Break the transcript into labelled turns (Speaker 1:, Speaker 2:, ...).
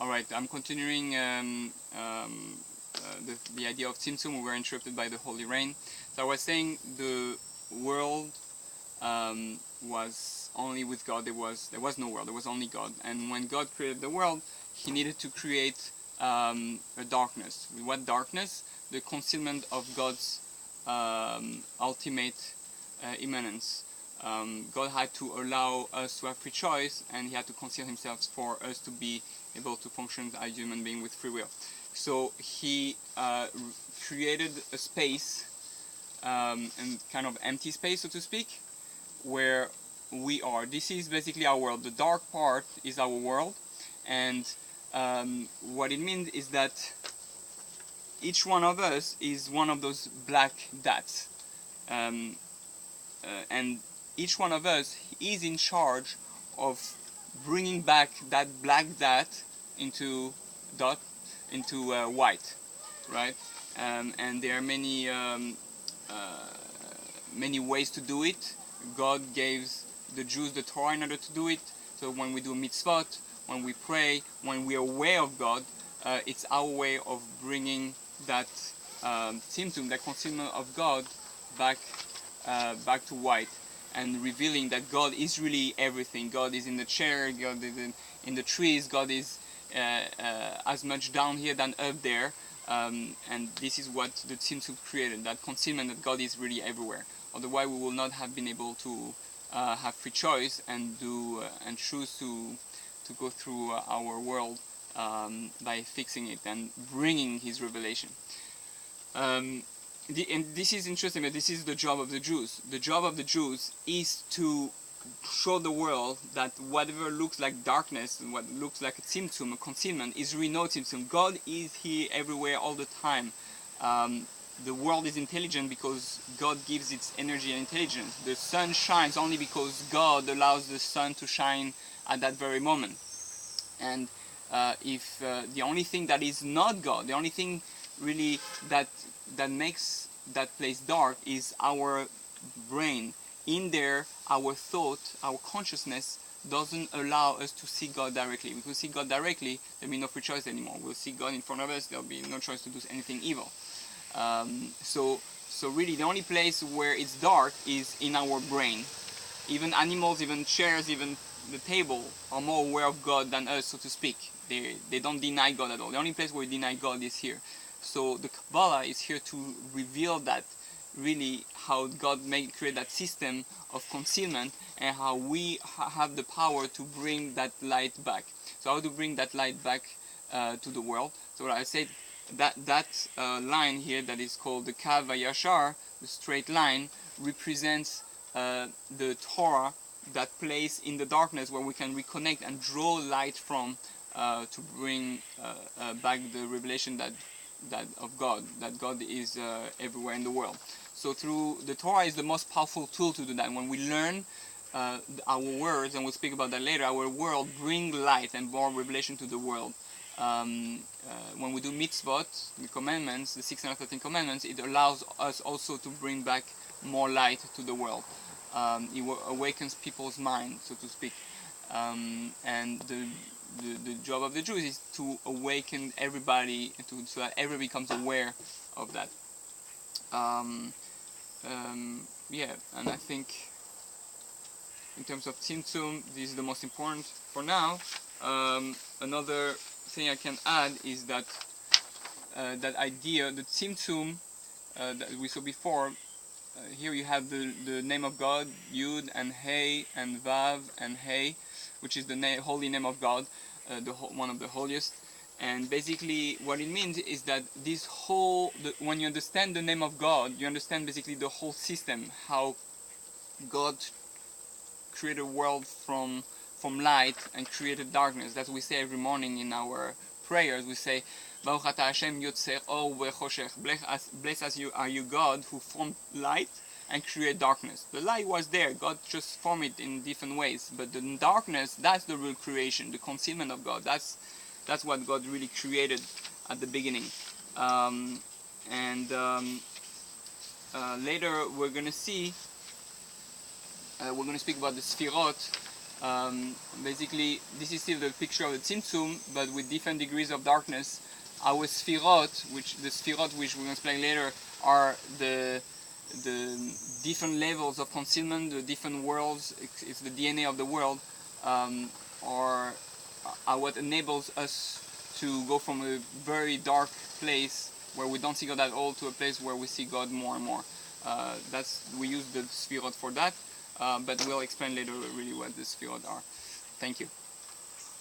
Speaker 1: All right, I'm continuing the idea of TZITZUM. We were interrupted by the Holy Rain. So I was saying the world was only with God. There was no world. There was only God. And when God created the world, He needed to create a darkness. What darkness? The concealment of God's ultimate immanence. God had to allow us to have free choice, and He had to conceal Himself for us to be able to function as a human being with free will. So He created a space, and kind of empty space, so to speak, where we are. This is basically our world. The dark part is our world, and what it means is that each one of us is one of those black dots, and each one of us is in charge of bringing back that black dot into white, right? And there are many ways to do it. God gave the Jews the Torah in order to do it. So when we do mitzvot, when we pray, when we are aware of God, it's our way of bringing that symptom, that concealment of God, back to white, and revealing that God is really everything. God is in the chair, God is in the trees, God is as much down here than up there, and this is what the TZITZUM created, that concealment that God is really everywhere. Otherwise we will not have been able to have free choice and choose to go through our world by fixing it and bringing His revelation. And this is interesting, but this is the job of the Jews. The job of the Jews is to show the world that whatever looks like darkness, what looks like a TZITZUM, a concealment, is really no TZITZUM. God is here everywhere all the time. The world is intelligent because God gives its energy and intelligence. The sun shines only because God allows the sun to shine at that very moment. And if the only thing that is not God, the only thing really that makes that place dark is our brain. In there, our thought, our consciousness doesn't allow us to see God directly. If we see God directly, there'll be no free choice anymore. We'll see God in front of us, there'll be no choice to do anything evil. So really the only place where it's dark is in our brain. Even animals, even chairs, even the table are more aware of God than us, so to speak. They don't deny God at all. The only place where we deny God is here. So the Kabbalah is here to reveal that, really, how God create that system of concealment, and how we have the power to bring that light back. So how to bring that light back to the world. So what I said, that line here that is called the Kav Yashar, the straight line, represents the Torah, that place in the darkness where we can reconnect and draw light from, to bring back the revelation that of God, that God is everywhere in the world. So through the Torah is the most powerful tool to do that. When we learn our words, and we'll speak about that later, our word bring light and more revelation to the world. When we do mitzvot, the commandments, the 613 commandments, it allows us also to bring back more light to the world. It awakens people's mind, so to speak. And the job of the Jews is to awaken everybody, so that everybody becomes aware of that. Yeah, and I think in terms of TZITZUM, this is the most important for now. Another thing I can add is that that idea, the TZITZUM that we saw before. Here you have the name of God, Yud and Hey and Vav and Hey, which is the holy name of God, one of the holiest. And basically what it means is that this when you understand the name of God, you understand basically the whole system, how God created a world from light and created darkness. That's what we say every morning in our prayers. We say, Baruch atah Hashem yotzer or vechoshech. Blessed are you, God, who formed light and created darkness. The light was there. God just formed it in different ways. But the darkness, that's the real creation, the concealment of God. That's what God really created at the beginning. Later we're going to see, we're going to speak about the Sfirot, Basically, this is still the picture of the TZITZUM, but with different degrees of darkness. Our sphirot, which we're going to explain later, are the different levels of concealment, the different worlds. It's the DNA of the world, are what enables us to go from a very dark place where we don't see God at all to a place where we see God more and more. We use the sphirot for that, but we'll explain later really what the sphirot are. Thank you.